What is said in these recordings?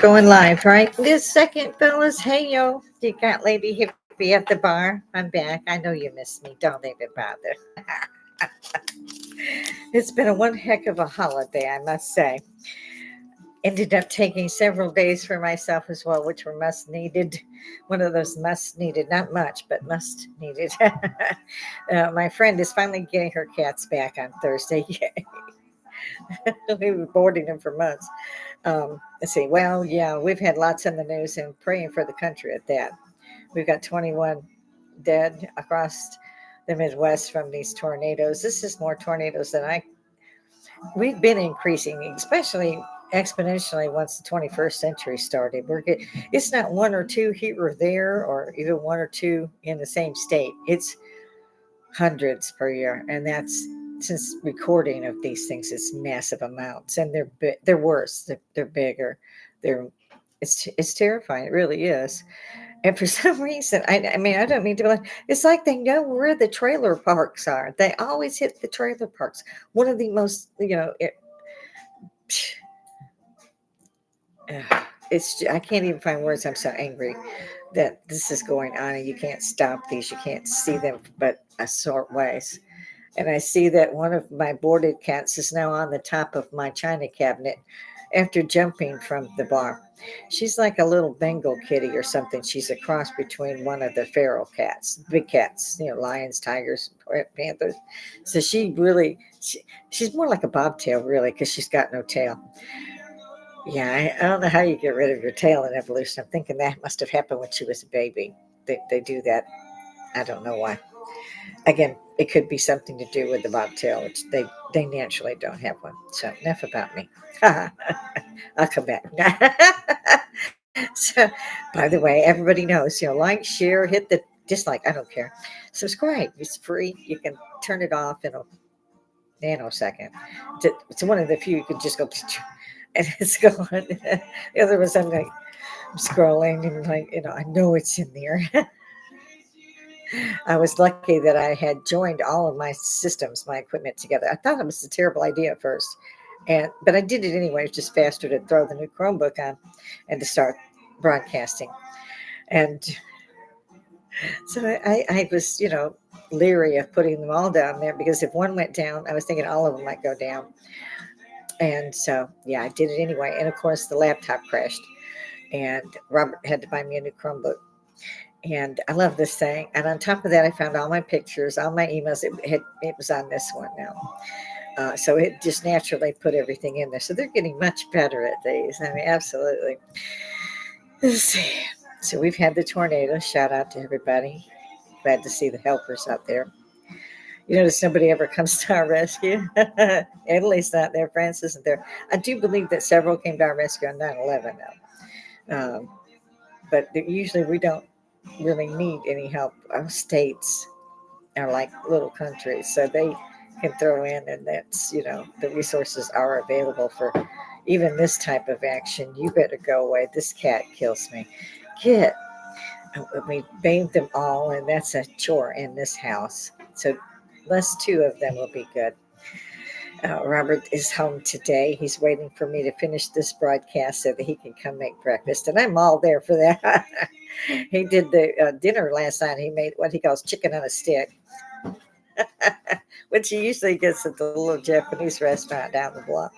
Going live right this second, fellas. Hey, yo, you got Lady Hippy at the bar. I'm back. I know you missed me. Don't even bother. It's been a one heck of a holiday, I must say. Ended up taking several days for myself as well, which were must needed. One of those must needed, not much, but must needed. My friend is finally getting her cats back on Thursday. We were boarding them for months. Let's see. Well, yeah, we've had lots in the news and praying for the country at that. We've got 21 dead across the Midwest from these tornadoes. This is more tornadoes than we've been increasing, especially exponentially once the 21st century started. It's not one or two here or there, or even one or two in the same state. It's hundreds per year, and that's since recording of these things. It's massive amounts, and they're worse. They're bigger. They're it's terrifying. It really is. And for some reason, I mean, I don't mean to be like, it's like they know where the trailer parks are. They always hit the trailer parks. One of the most, I can't even find words. I'm so angry that this is going on and you can't stop these. You can't see them but a sort ways. And I see that one of my boarded cats is now on the top of my china cabinet after jumping from the bar. She's like a little Bengal kitty or something. She's a cross between one of the feral cats, big cats, lions, tigers, panthers. So she's more like a bobtail, really, because she's got no tail. Yeah, I don't know how you get rid of your tail in evolution. I'm thinking that must have happened when she was a baby. They do that. I don't know why. Again, it could be something to do with the bobtail, which they naturally don't have one. So enough about me. I'll come back. So, by the way, everybody knows, like, share, hit the dislike. I don't care. Subscribe. It's free. You can turn it off in a nanosecond. It's one of the few you can just go and it's gone. The other was I'm scrolling and I know it's in there. I was lucky that I had joined all of my systems, my equipment together. I thought it was a terrible idea at first, but I did it anyway. It's just faster to throw the new Chromebook on and to start broadcasting. And so I was, leery of putting them all down there because if one went down, I was thinking all of them might go down. And so, yeah, I did it anyway. And of course, the laptop crashed, and Robert had to buy me a new Chromebook. And I love this thing. And on top of that, I found all my pictures, all my emails. It was on this one now, so it just naturally put everything in there. So they're getting much better at these. I mean, absolutely. Let's see. So we've had the tornado. Shout out to everybody. Glad to see the helpers out there. You notice nobody ever comes to our rescue. Italy's not there. France isn't there. I do believe that several came to our rescue on 9/11 now. But usually we don't really need any help. Our states are like little countries, so they can throw in, and that's, the resources are available for even this type of action. You better go away. This cat kills me. Get. We bathe them all, and that's a chore in this house. So, less two of them will be good. Robert is home today. He's waiting for me to finish this broadcast so that he can come make breakfast, and I'm all there for that. He did the dinner last night. He made what he calls chicken on a stick, which he usually gets at the little Japanese restaurant down the block.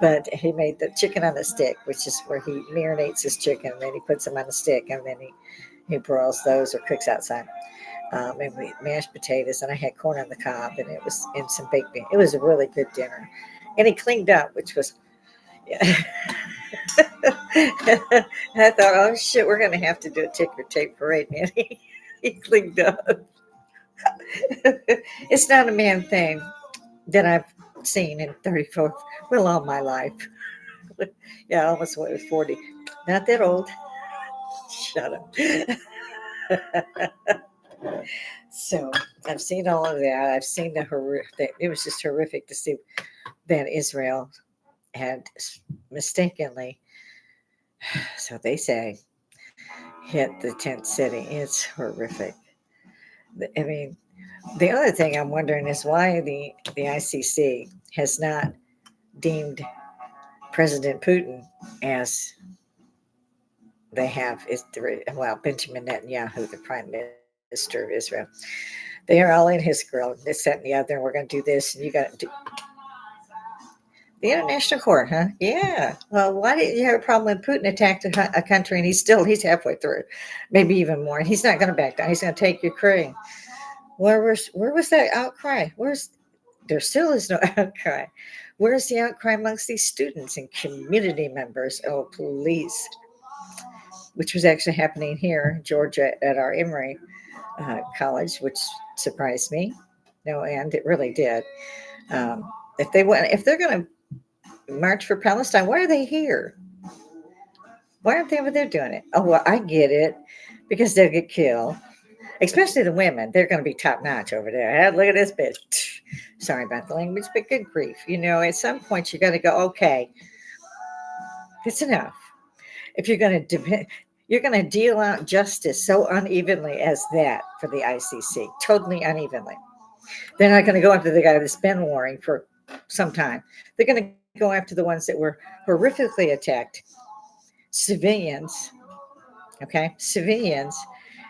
But he made the chicken on a stick, which is where he marinates his chicken, and then he puts them on a stick, and then he broils those or cooks outside. And we mashed potatoes, and I had corn on the cob, and it was in some baked beans. It was a really good dinner, and he cleaned up, which was, yeah. I thought, oh shit, we're gonna have to do a ticker tape parade, man. He cleaned up. It's not a man thing that I've seen in 34, well, all my life. Yeah, almost 40. Not that old. Shut up. So I've seen all of that. I've seen the horrific. It was just horrific to see that Israel had mistakenly, so they say, hit the tent city. It's horrific. I mean, the other thing I'm wondering is why the ICC has not deemed President Putin as they have is well, Benjamin Netanyahu, the Prime Minister of Israel. They are all in his grill, this, that, and the other, and we're going to do this, and you got to do the international court, huh? Yeah. Well, why did you have a problem when Putin attacked a country, and he's halfway through, maybe even more, and he's not going to back down. He's going to take Ukraine. Where was that outcry? There still is no outcry. Where's the outcry amongst these students and community members? Oh, please. Which was actually happening here in Georgia at our Emory college, which surprised me. No, and it really did. If they're going to march for Palestine, why are they here? Why aren't they over there doing it? Oh, well, I get it, because they'll get killed. Especially the women, they're going to be top notch over there. Hey, look at this bitch. Sorry about the language, but good grief. At some point you got to go, okay, it's enough. If you're going to deal out justice so unevenly as that for the ICC, totally unevenly. They're not going to go after the guy that's been warring for some time. They're going to go after the ones that were horrifically attacked, civilians, okay, civilians,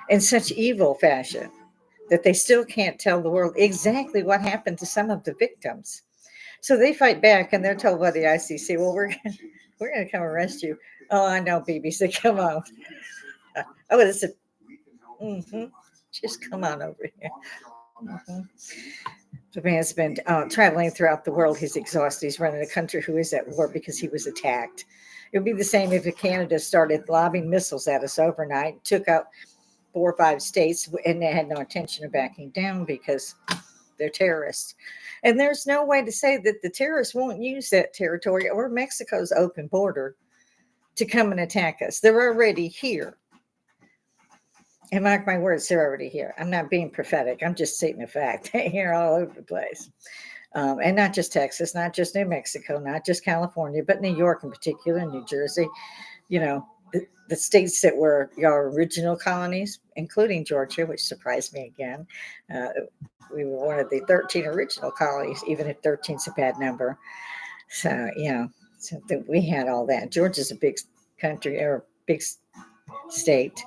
in such evil fashion that they still can't tell the world exactly what happened to some of the victims. So they fight back, and they're told by the ICC, well, we're going to come arrest you. Oh, I know, BBC, come on. I would have said, mm-hmm, just come on over here. Mm-hmm. The man's been traveling throughout the world. He's exhausted. He's running a country who is at war because he was attacked. It would be the same if Canada started lobbing missiles at us overnight, took out 4 or 5 states, and they had no intention of backing down because they're terrorists. And there's no way to say that the terrorists won't use that territory or Mexico's open border to come and attack us. They're already here. And mark my words, they're already here. I'm not being prophetic. I'm just stating a fact. They're here all over the place. And not just Texas, not just New Mexico, not just California, but New York in particular, New Jersey, the states that were your original colonies, including Georgia, which surprised me again. We were one of the 13 original colonies, even if 13 is a bad number. So, we had all that. Georgia's a big country or big state.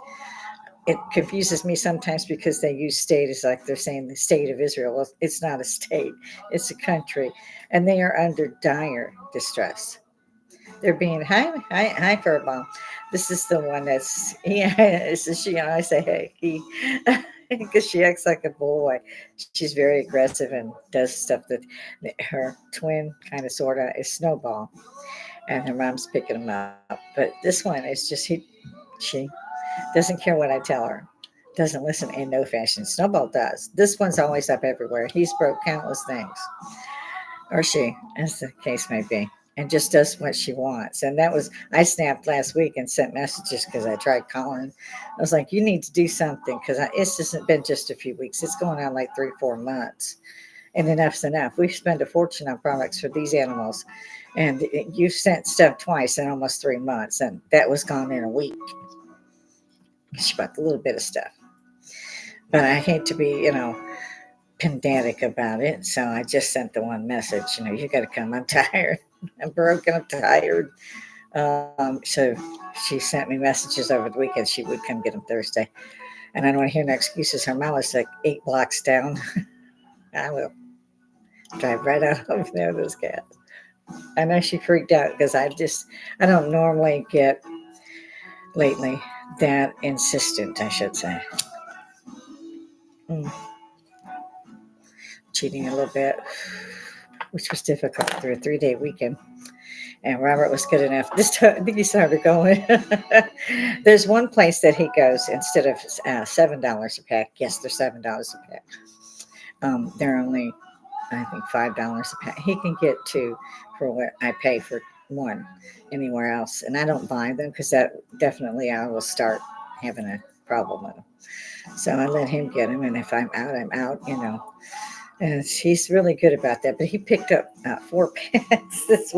It confuses me sometimes because they use state as like they're saying the state of Israel. Well, it's not a state, it's a country. And they are under dire distress. They're being, hi, Furball. This is the one that's, this is she. And I say, hey, he, because she acts like a boy. She's very aggressive and does stuff that her twin kind of sort of is Snowball. And her mom's picking him up. But this one is just, she doesn't care what I tell her. Doesn't listen in no fashion. Snowball does. This one's always up everywhere. He's broke countless things. Or she, as the case may be. And just does what she wants. And I snapped last week and sent messages because I tried calling. I was like, you need to do something because it's just been just a few weeks. It's going on like 3-4 months. And enough's enough. We've spent a fortune on products for these animals. And you've sent stuff twice in almost 3 months. And that was gone in a week. She bought a little bit of stuff. But I hate to be, pedantic about it. So I just sent the one message, you got to come. I'm tired. I'm broken. I'm tired. So she sent me messages over the weekend. She would come get them Thursday. And I don't want to hear no excuses. Her mom was like 8 blocks down. I will drive right out over there with those cats. I know she freaked out because I don't normally get lately that insistent, I should say. Cheating a little bit, which was difficult through a 3-day weekend. And Robert was good enough. This time, I think he started going. There's one place that he goes instead of $7 a pack. Yes, they're $7 a pack. They're only, I think, $5 a pack. He can get 2 for what I pay for 1 anywhere else. And I don't buy them because that definitely I will start having a problem with them. So I let him get them. And if I'm out, I'm out, And he's really good about that. But he picked up 4 packs this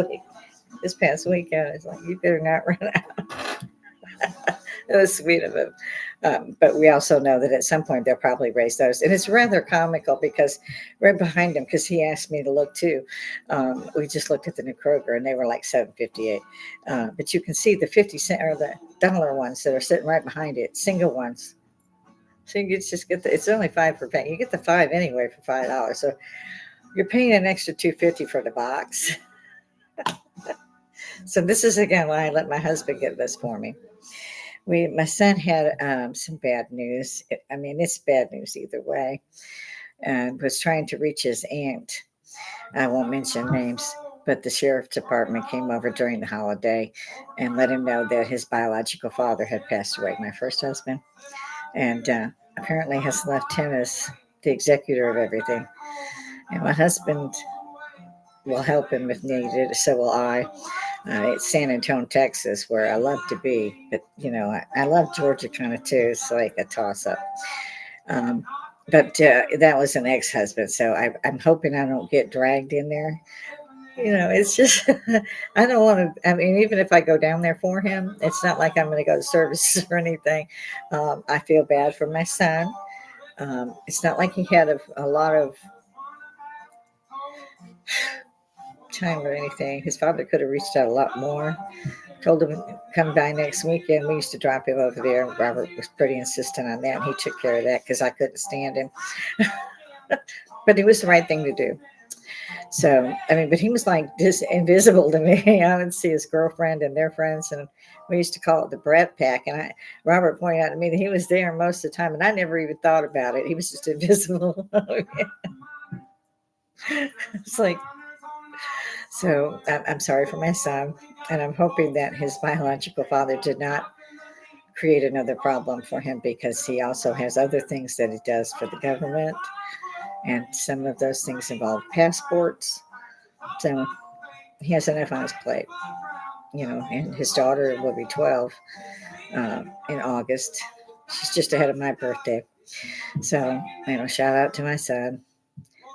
past weekend. It's like, you better not run out. It was sweet of him. But we also know that at some point they'll probably raise those. And it's rather comical because right behind him, because he asked me to look too, we just looked at the new Kroger and they were like $7.58. But you can see the 50 cent or the dollar ones that are sitting right behind it, single ones. So you can just get it's only five per pack. You get the five anyway for $5. So you're paying an extra $2.50 for the box. So this is again why I let my husband get this for me. My son had some bad news. I mean, it's bad news either way. And was trying to reach his aunt. I won't mention names, but the sheriff's department came over during the holiday and let him know that his biological father had passed away, my first husband, and apparently has left him as the executor of everything. And my husband will help him if needed, so will I. It's San Antonio, Texas, where I love to be, but I love Georgia kind of too. It's like a toss up. Um, but that was an ex-husband, so I'm hoping I don't get dragged in there. It's just I don't want to. I mean, even if I go down there for him, it's not like I'm going to go to services or anything. I feel bad for my son. It's not like he had a lot of time or anything. His father could have reached out a lot more. Told him come by next weekend. We used to drop him over there. Robert was pretty insistent on that, and he took care of that because I couldn't stand him. But it was the right thing to do. So, I mean, but he was like just invisible to me. I would see his girlfriend and their friends, and we used to call it the Brat Pack. And Robert pointed out to me that he was there most of the time, and I never even thought about it. He was just invisible. It's like, so I'm sorry for my son, and I'm hoping that his biological father did not create another problem for him because he also has other things that he does for the government, and some of those things involve passports. So he has enough on his plate, and his daughter will be 12 in August. She's just ahead of my birthday. So, shout out to my son.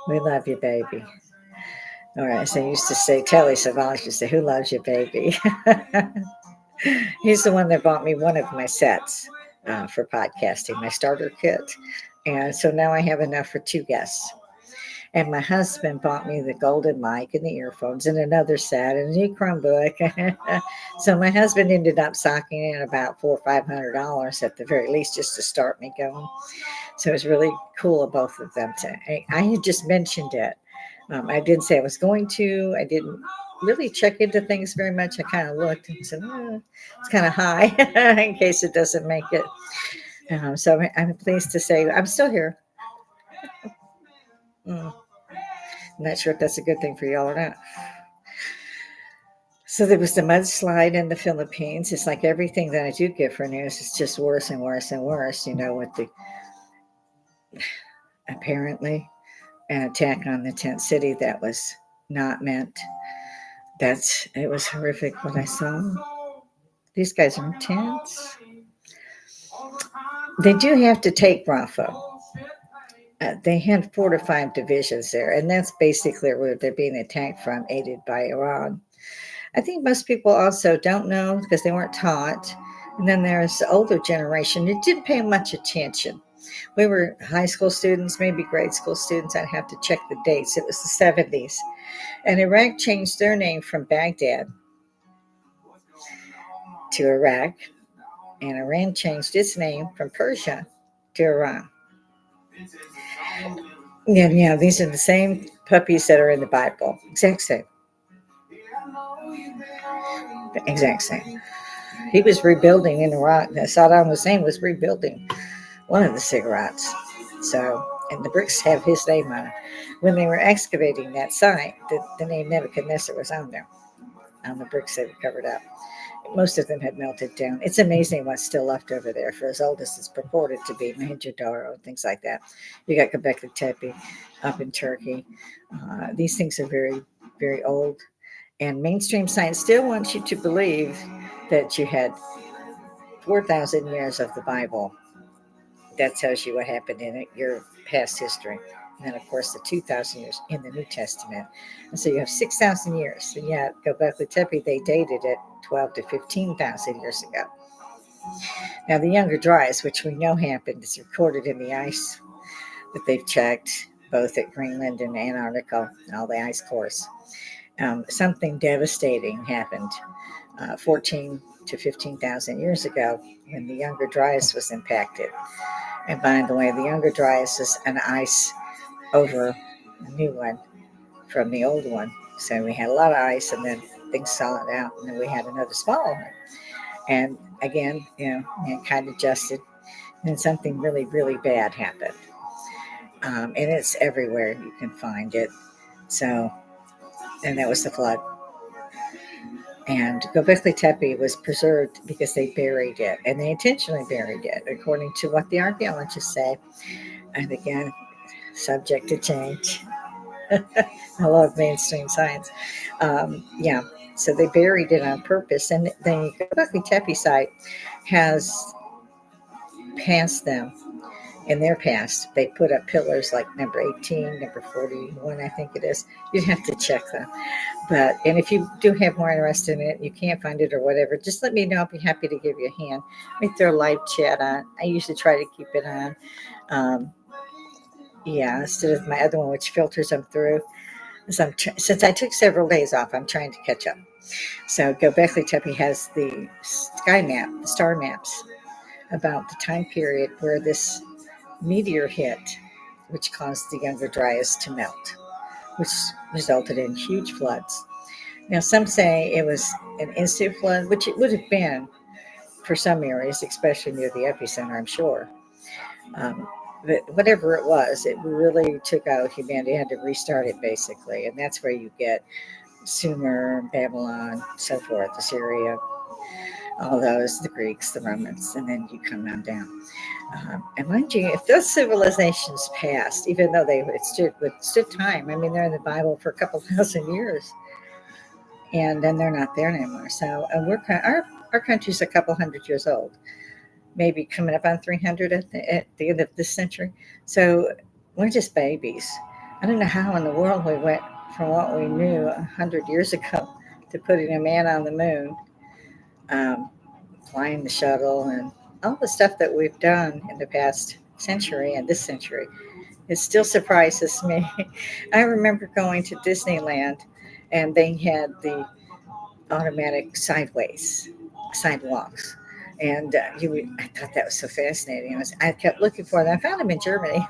We love you, baby. All right, so I used to say, Telly Savalas used to say, who loves you, baby? He's the one that bought me one of my sets for podcasting, my starter kit. And so now I have enough for 2 guests. And my husband bought me the golden mic and the earphones and another set and a new Chromebook. So my husband ended up socking in about $400 or $500 at the very least just to start me going. So it was really cool of both of them. I had just mentioned it. I did say I was going to. I didn't really check into things very much. I kind of looked and said, it's kind of high in case it doesn't make it. So I'm pleased to say I'm still here. I'm not sure if that's a good thing for y'all or not. So there was the mudslide in the Philippines. It's like everything that I do get for news is just worse and worse and worse, with the apparently an attack on the tent city that was not meant. It was horrific what I saw. These guys are intense. They do have to take Rafah. They had 4 to 5 divisions there, and that's basically where they're being attacked from, aided by Iran. I think most people also don't know because they weren't taught. And then there's the older generation that didn't pay much attention. We were high school students, maybe grade school students. I'd have to check the dates. It was the 70s. And Iraq changed their name from Baghdad to Iraq. And Iran changed its name from Persia to Iran. Yeah, these are the same puppies that are in the Bible. Exact same. Exact same. He was rebuilding in Iraq. Saddam Hussein was rebuilding one of the ziggurats. So, and the bricks have his name on it. When they were excavating that site, the name Nebuchadnezzar was on there, on the bricks that were covered up. Most of them had melted down. It's amazing what's still left over there for as old as it's purported to be, Mohenjo-Daro, things like that. You got Göbekli Tepe up in Turkey. These things are very, very old. And mainstream science still wants you to believe that you had 4,000 years of the Bible. That tells you what happened in it, your past history. And then, of course, the 2,000 years in the New Testament. And so you have 6,000 years. And yet, Göbekli Tepe, they dated it 12 to 15,000 years ago. Now, the Younger Dryas, which we know happened, is recorded in the ice that they've checked, both at Greenland and Antarctica, all the ice cores. Something devastating happened 14 to 15,000 years ago when the Younger Dryas was impacted. And by the way, the Younger Dryas is an ice over a new one from the old one. So we had a lot of ice, and then things thawed out, and then we had another small one. And again, mankind adjusted, and then something really, really bad happened. And it's everywhere. You can find it. So, and that was the flood. And Göbekli Tepe was preserved because they buried it, and they intentionally buried it, according to what the archaeologists say. And again, subject to change. I love mainstream science. Yeah, so they buried it on purpose, and the Göbekli Tepe site has passed them. In their past, they put up pillars like number 18, number 41, I think it is. You'd have to check them. And if you do have more interest in it, you can't find it or whatever, just let me know. I'll be happy to give you a hand. Make their live chat on. I usually try to keep it on. Yeah, instead of my other one, which filters them through. Since I took several days off, I'm trying to catch up. So Göbekli Tepe has the sky map, the star maps, about the time period where this meteor hit, which caused the Younger Dryas to melt, which resulted in huge floods. Now, some say it was an instant flood, which it would have been for some areas, especially near the epicenter, I'm sure. But whatever it was, it really took out humanity. It had to restart it, basically. And that's where you get Sumer, Babylon, so forth, Assyria, all those, the Greeks, the Romans, and then you come on down. And mind you, if those civilizations passed, even though they withstood time, I mean, they're in the Bible for a couple thousand years, and then they're not there anymore. So our country's a couple hundred years old, maybe coming up on 300 at the end of this century. So we're just babies. I don't know how in the world we went from what we knew 100 years ago to putting a man on the moon, flying the shuttle, and all the stuff that we've done in the past century and this century. It still surprises me. I remember going to Disneyland, and they had the automatic sidewalks. And I thought that was so fascinating. I kept looking for them. I found them in Germany.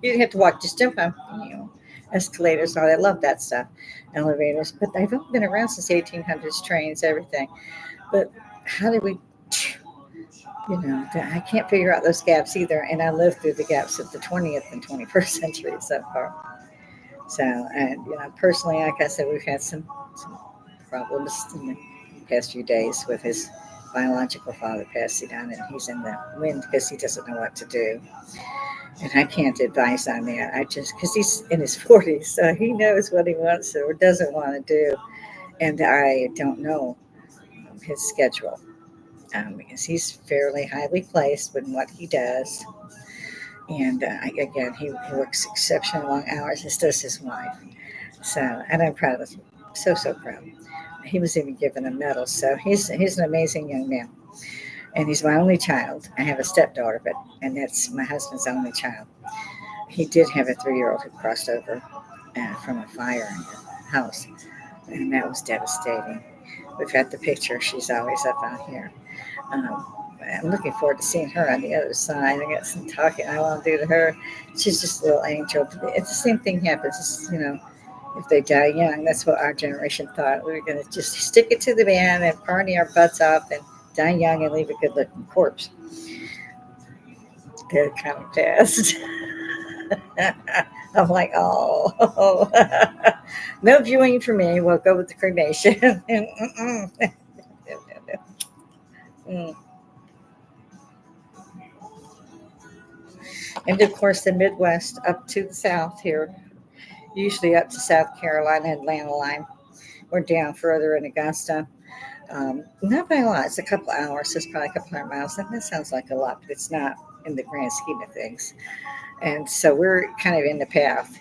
You didn't have to walk, just jump on, escalators. I love that stuff, elevators. But they've only been around since 1800s, trains, everything. But how did we, I can't figure out those gaps either. And I lived through the gaps of the 20th and 21st century so far. So, and, personally, like I said, we've had some problems in the past few days with his biological father passing on, and he's in the wind because he doesn't know what to do. And I can't advise on that. Because he's in his 40s, so he knows what he wants or doesn't want to do. And I don't know his schedule because he's fairly highly placed in what he does. And again, he works exceptionally long hours, as does his wife. So, and I'm proud of him. So proud. He was even given a medal. So he's an amazing young man. And he's my only child. I have a stepdaughter, and that's my husband's only child. He did have a 3-year-old who crossed over from a fire in the house, and that was devastating. We've got the picture. She's always up out here. I'm looking forward to seeing her on the other side. I got some talking I want to do to her. She's just a little angel. It's the same thing happens, if they die young. That's what our generation thought. We were going to just stick it to the man and party our butts off and die young and leave a good-looking corpse. They're kind of passed. I'm like, oh. No viewing for me. We'll go with the cremation. And of course, the Midwest up to the south here, usually up to South Carolina and Atlanta line. We're down further in Augusta. Not by a lot. It's a couple hours. It's probably a couple hundred miles. That sounds like a lot, but it's not in the grand scheme of things. And so we're kind of in the path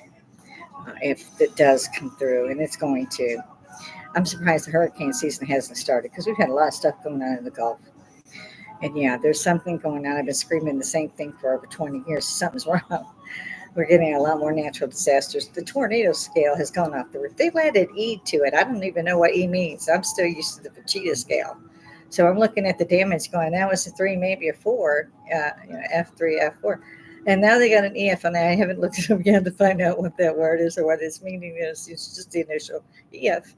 if it does come through, and it's going to. I'm surprised the hurricane season hasn't started because we've had a lot of stuff going on in the Gulf. And yeah, there's something going on. I've been screaming the same thing for over 20 years. Something's wrong. We're getting a lot more natural disasters. The tornado scale has gone off the roof. They've added E to it. I don't even know what E means. I'm still used to the Vegeta scale. So I'm looking at the damage going, that was a 3, maybe a 4, F3, F4. And now they got an EF on that. I haven't looked it up yet to find out what that word is or what its meaning is. It's just the initial EF.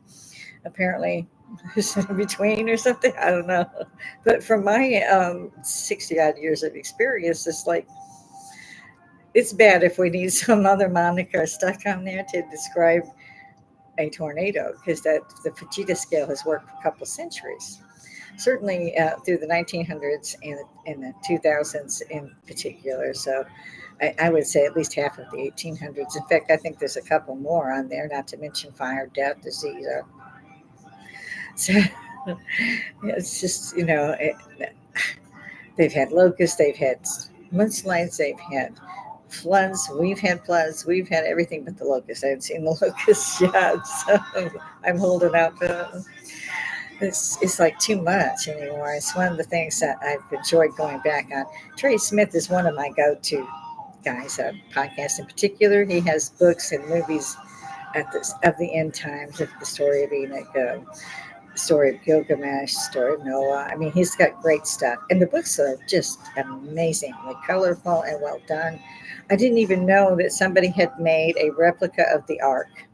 Apparently, it's in between or something. I don't know. But from my 60 odd years of experience, it's like, it's bad if we need some other moniker stuck on there to describe a tornado, because that the Fujita scale has worked for a couple centuries. Certainly through the 1900s and the 2000s in particular. So I would say at least half of the 1800s. In fact, I think there's a couple more on there, not to mention fire, death, disease. So it's just, they've had locusts, they've had mudslides, they've had floods. We've had floods. We've had everything but the locusts. I haven't seen the locusts yet, so I'm holding out for them. It's like too much anymore. It's one of the things that I've enjoyed going back on. Trey Smith is one of my go-to guys, podcast in particular. He has books and movies of the end times, of the story of Enoch, story of Gilgamesh, story of Noah. I mean, he's got great stuff. And the books are just amazingly colorful and well done. I didn't even know that somebody had made a replica of the ark,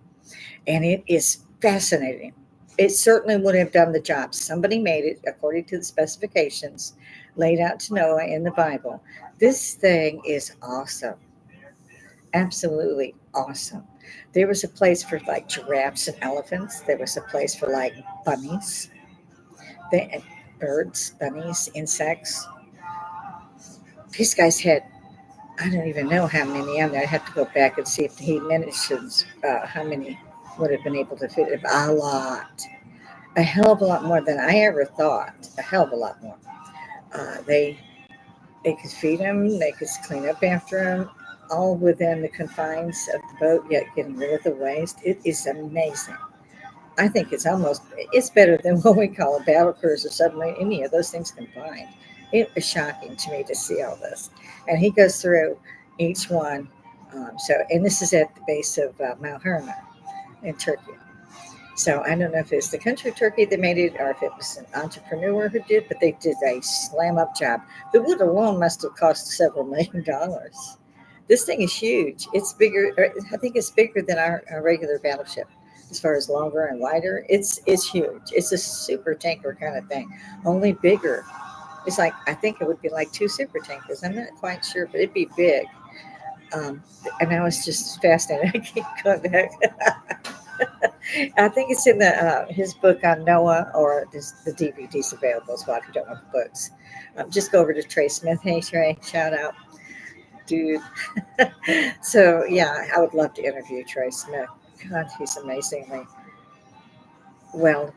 and it is fascinating. It certainly would have done the job. Somebody made it according to the specifications laid out to Noah in the Bible. This thing is awesome. Absolutely awesome. There was a place for like giraffes and elephants. There was a place for like bunnies, birds, bunnies, insects. These guys had, I don't even know how many on there. I have to go back and see if he mentions how many would have been able to fit. A lot. A hell of a lot more than I ever thought. A hell of a lot more. They could feed them, they could clean up after them, all within the confines of the boat, yet getting rid of the waste. It is amazing. I think it's better than what we call a battle cruiser submarine, any of those things combined. It is shocking to me to see all this. And he goes through each one. And this is at the base of Mount Hermon in Turkey. So I don't know if it's the country of Turkey that made it or if it was an entrepreneur who did, but they did a slam up job. The wood alone must have cost several $1,000,000. This thing is huge. It's bigger. I think it's bigger than our regular battleship as far as longer and wider. It's huge. It's a super tanker kind of thing, only bigger. It's like, I think it would be like 2 super tankers. I'm not quite sure, but it'd be big. Um, and I was just fascinated. I keep going back. I think it's in his book on Noah, or the DVD's available as well if you don't want the books. Just go over to Trey Smith. Hey, Trey, shout out, dude. So, yeah, I would love to interview Trey Smith. God, he's amazingly well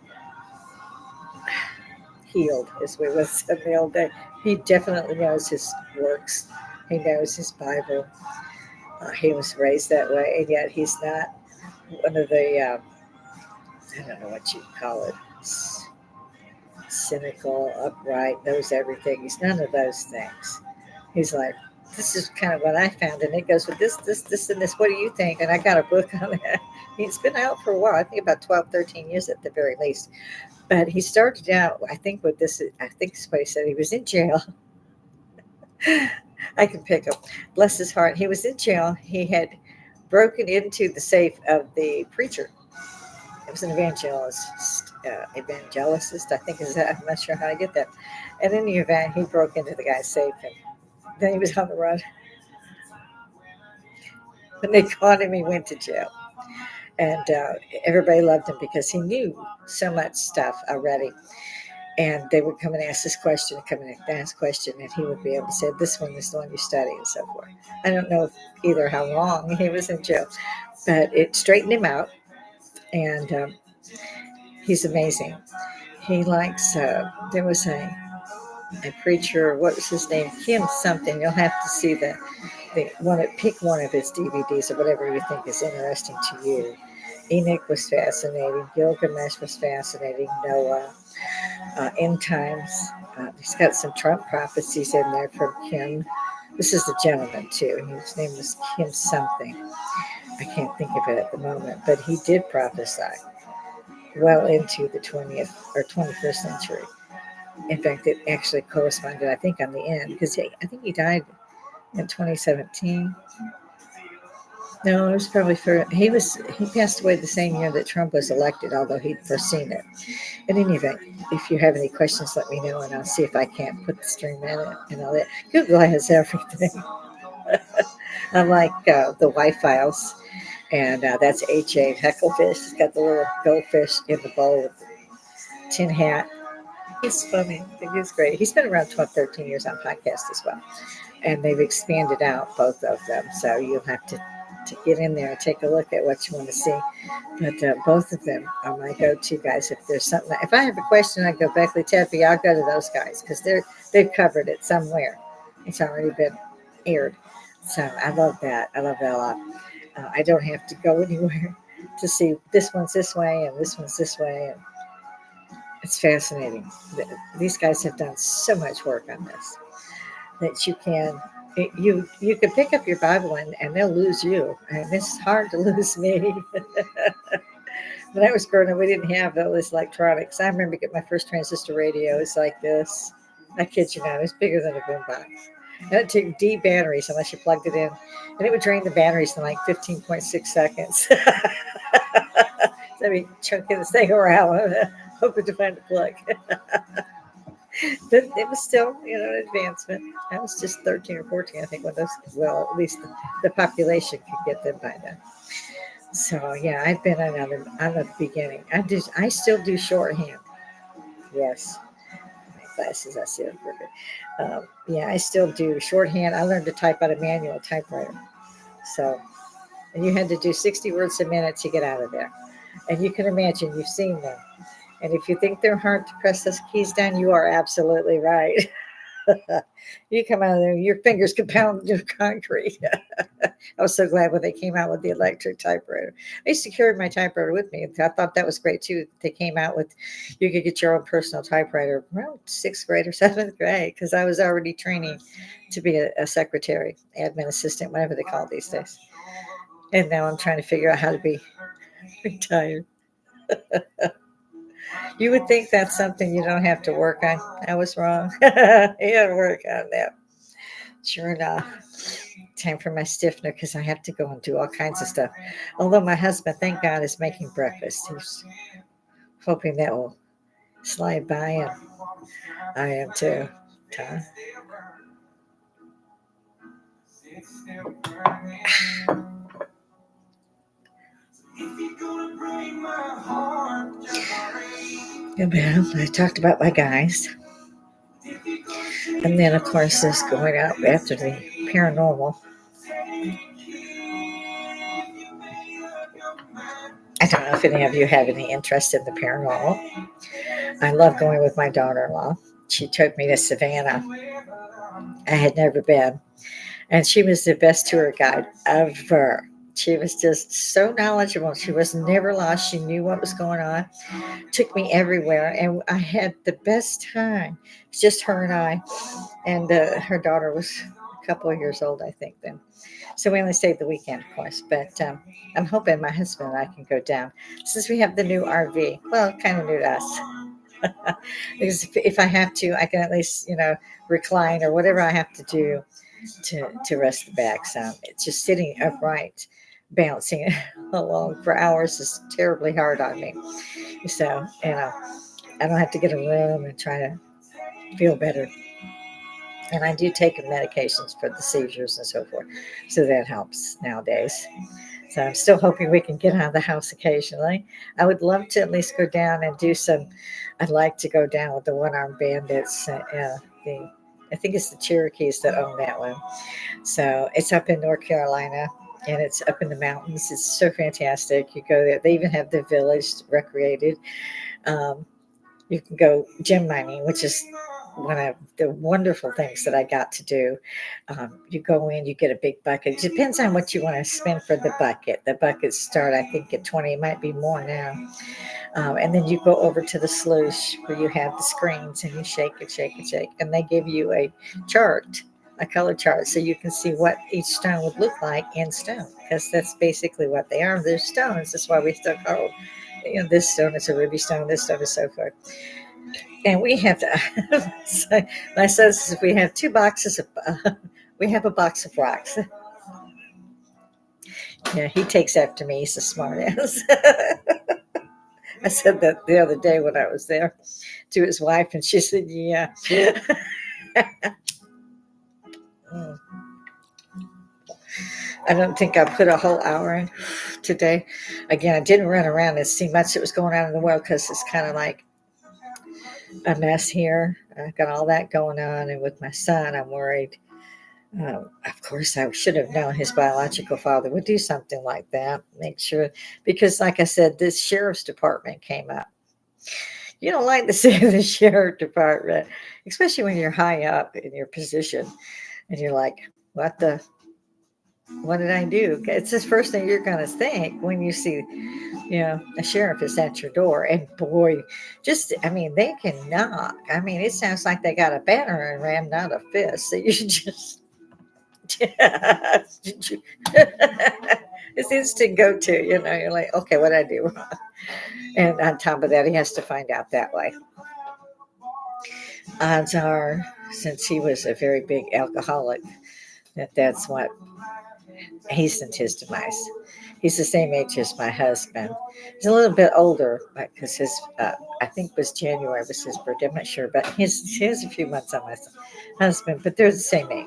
healed, as we would say in the old day. He definitely knows his works, he knows his Bible. He was raised that way, and yet he's not one of the, I don't know what you call it, cynical, upright, knows everything. He's none of those things. He's like, this is kind of what I found, and it goes with this, and this. What do you think? And I got a book on that. He's been out for a while. I think about 12, 13 years at the very least. But he started out, I think, with this. I think this is what he said. He was in jail. I can pick him. Bless his heart. He was in jail. He had broken into the safe of the preacher. It was an evangelist. I think is that. I'm not sure how to get that. And in the event, he broke into the guy's safe, and then he was on the run. When they caught him, he went to jail. And everybody loved him because he knew so much stuff already. And they would come and ask this question, come and ask question, and he would be able to say, this one is the one you study, and so forth. I don't know either how long he was in jail, but it straightened him out, and he's amazing. He likes, there was a preacher, what was his name? Kim something. You'll have to see pick one of his DVDs or whatever you think is interesting to you. Enoch was fascinating. Gilgamesh was fascinating. Noah. end times. He's got some Trump prophecies in there from Kim. This is the gentleman too. His name was Kim something. I can't think of it at the moment, but he did prophesy well into the 20th or 21st century. In fact, it actually corresponded, I think, on the end because I think he died in 2017. No, it was probably for he passed away the same year that Trump was elected, although he'd foreseen it. In any event, if you have any questions, let me know, and I'll see if I can't put the stream in it and all that. Google has everything. Unlike the White Files, and that's H.A. Hecklefish. He's got the little goldfish in the bowl with the tin hat. He's funny. I think he's great. He's been around 12, 13 years on podcast as well. And they've expanded out both of them. So you'll have to get in there and take a look at what you want to see. But both of them are my go-to guys. If there's something, if I have a question, I go Beckley Teppy. I'll go to those guys because they've covered it somewhere. It's already been aired. So I love that. I love that a lot. I don't have to go anywhere to see this one's this way and this one's this way. And it's fascinating. These guys have done so much work on this that you can pick up your Bible and they'll lose you. And it's hard to lose me. When I was growing up, we didn't have all this electronics. I remember getting my first transistor radio. It's like this. I kid you not. It was bigger than a boombox. And it took D batteries unless you plugged it in. And it would drain the batteries in like 15.6 seconds. So we chunking this thing around, hoping to find a plug. But it was still, an advancement. I was just 13 or 14, I think, when those, well, at least the population could get them by then. So, yeah, I've been on the beginning. I still do shorthand. Yes. My glasses, I see it perfect. Yeah, I still do shorthand. I learned to type on a manual typewriter. So, and you had to do 60 words a minute to get out of there. And you can imagine, you've seen them. And if you think they're hard to press those keys down, you are absolutely right. You come out of there, your fingers can pound your concrete. I was so glad when they came out with the electric typewriter. I used to carry my typewriter with me. I thought that was great too. They came out with, you could get your own personal typewriter around 6th grade or 7th grade because I was already training to be a secretary, admin assistant, whatever they call it these days. And now I'm trying to figure out how to be retired. You would think that's something you don't have to work on. I was wrong. You got to work on that. Sure enough. Time for my stiffener because I have to go and do all kinds of stuff. Although my husband, thank God, is making breakfast. He's hoping that will slide by, and I am too. Huh? Well, I talked about my guys. And then, of course, this going out after the paranormal. I don't know if any of you have any interest in the paranormal. I love going with my daughter-in-law. She took me to Savannah. I had never been. And she was the best tour guide ever. She was just so knowledgeable. She was never lost. She knew what was going on. Took me everywhere. And I had the best time. It's just her and I. And her daughter was a couple of years old, I think, then. So we only stayed the weekend, of course. But I'm hoping my husband and I can go down. Since we have the new RV. Well, kind of new to us. Because if I have to, I can at least, recline or whatever I have to do to rest the back. So it's just sitting upright, bouncing it along for hours is terribly hard on me. So, I don't have to get a room and try to feel better. And I do take medications for the seizures and so forth. So that helps nowadays. So I'm still hoping we can get out of the house occasionally. I would love to at least go down and do some. I'd like to go down with the one-armed bandits. I think it's the Cherokees that own that one. So it's up in North Carolina, and it's up in the mountains. It's so fantastic. You go there. They even have the village recreated. You can go gem mining, which is one of the wonderful things that I got to do. You go in, you get a big bucket. It depends on what you want to spend for the bucket. The buckets start, I think, at 20. It might be more now. And then you go over to the sluice where you have the screens and you shake and shake and shake. And they give you a chart, a color chart, so you can see what each stone would look like in stone, because that's basically what they are. They're stones. That's why we still call, this stone is a ruby stone, this stone is so forth. And we have to, so my son says, we have two boxes of, we have a box of rocks. Yeah, he takes after me. He's a smart ass. I said that the other day when I was there to his wife, and she said, yeah. Mm. I don't think I put a whole hour in today. Again, I didn't run around and see much that was going on in the world because it's kind of like a mess here. I've got all that going on, and with my son, I'm worried. Of course, I should have known his biological father would do something like that. Make sure, because, like I said, this sheriff's department came up. You don't like to see the sheriff department, especially when you're high up in your position, and you're like, what did I do? It's the first thing you're going to think when you see, a sheriff is at your door. And boy, they can knock. It sounds like they got a banner and rammed, not a fist. So you just, it's instant go to, you're like, okay, what did I do wrong? And on top of that, he has to find out that way. Odds are, since he was a very big alcoholic, that's what hastened his demise. He's the same age as my husband. He's a little bit older because his, I think, was January was his birthday. I'm not sure, but he has a few months on my husband, but they're the same age.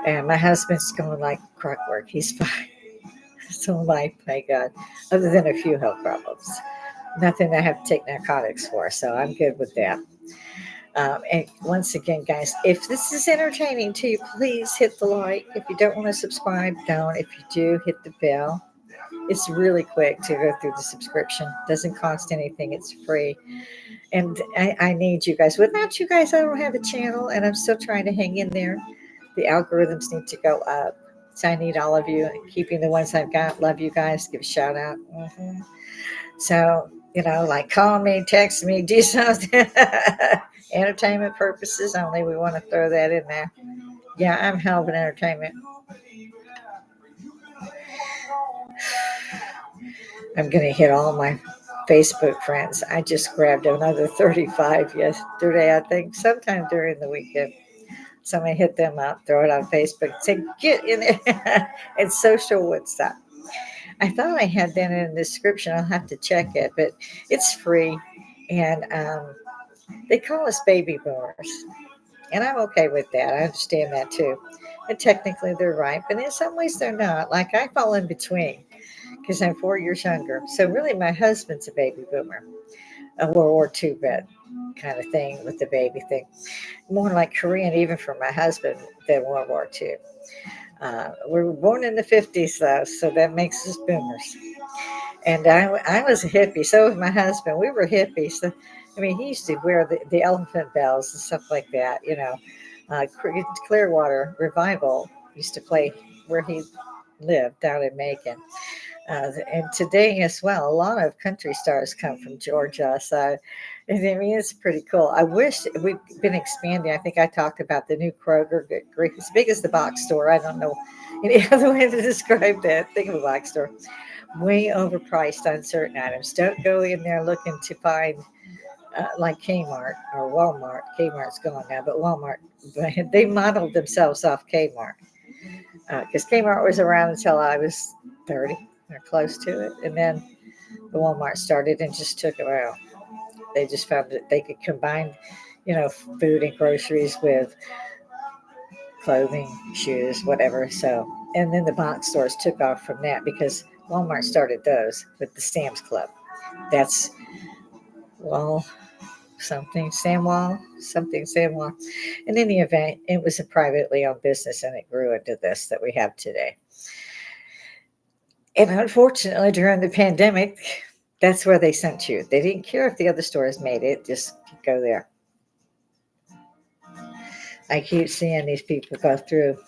And my husband's going like clockwork. He's fine. So life, thank God, other than a few health problems. Nothing I have to take narcotics for, so I'm good with that. And once again, guys, if this is entertaining to you, please hit the like. If you don't want to subscribe, don't. If you do, hit the bell. It's really quick to go through the subscription. Doesn't cost anything. It's free. And I need you guys. Without you guys, I don't have a channel, and I'm still trying to hang in there. The algorithms need to go up. So I need all of you. Keeping the ones I've got. Love you guys. Give a shout out. Mm-hmm. So, like call me, text me, do something. Entertainment purposes only. We want to throw that in there. Yeah, I'm hell of an entertainment. I'm going to hit all my Facebook friends. I just grabbed another 35 yesterday, I think, sometime during the weekend. So I'm going to hit them up, throw it on Facebook, say, get in there. It's social Woodstock. I thought I had that in the description. I'll have to check it, but it's free. And they call us baby boomers. And I'm okay with that. I understand that too. And technically they're right, but in some ways they're not. Like I fall in between because I'm 4 years younger. So really my husband's a baby boomer, a World War II vet kind of thing with the baby thing. More like Korean even for my husband than World War II. We were born in the 50s though, so that makes us boomers. And I was a hippie. So was my husband. We were hippies. So, he used to wear the elephant bells and stuff like that. Clearwater Revival used to play where he lived down in Macon. And today as well, a lot of country stars come from Georgia. So, it's pretty cool. I wish we've been expanding. I think I talked about the new Kroger, as big as the box store. I don't know any other way to describe that. Think of a box store. Way overpriced on certain items. Don't go in there looking to find like Kmart or Walmart. Kmart's gone now, but Walmart, they modeled themselves off Kmart because Kmart was around until I was 30 or close to it. And then the Walmart started and just took it out. They just found that they could combine, food and groceries with clothing, shoes, whatever. So, and then the box stores took off from that because Walmart started those with the Sam's Club. That's something Samwell. In any event, it was a privately owned business and it grew into this that we have today. And unfortunately, during the pandemic, that's where they sent you. They didn't care if the other stores made it, just go there. I keep seeing these people go through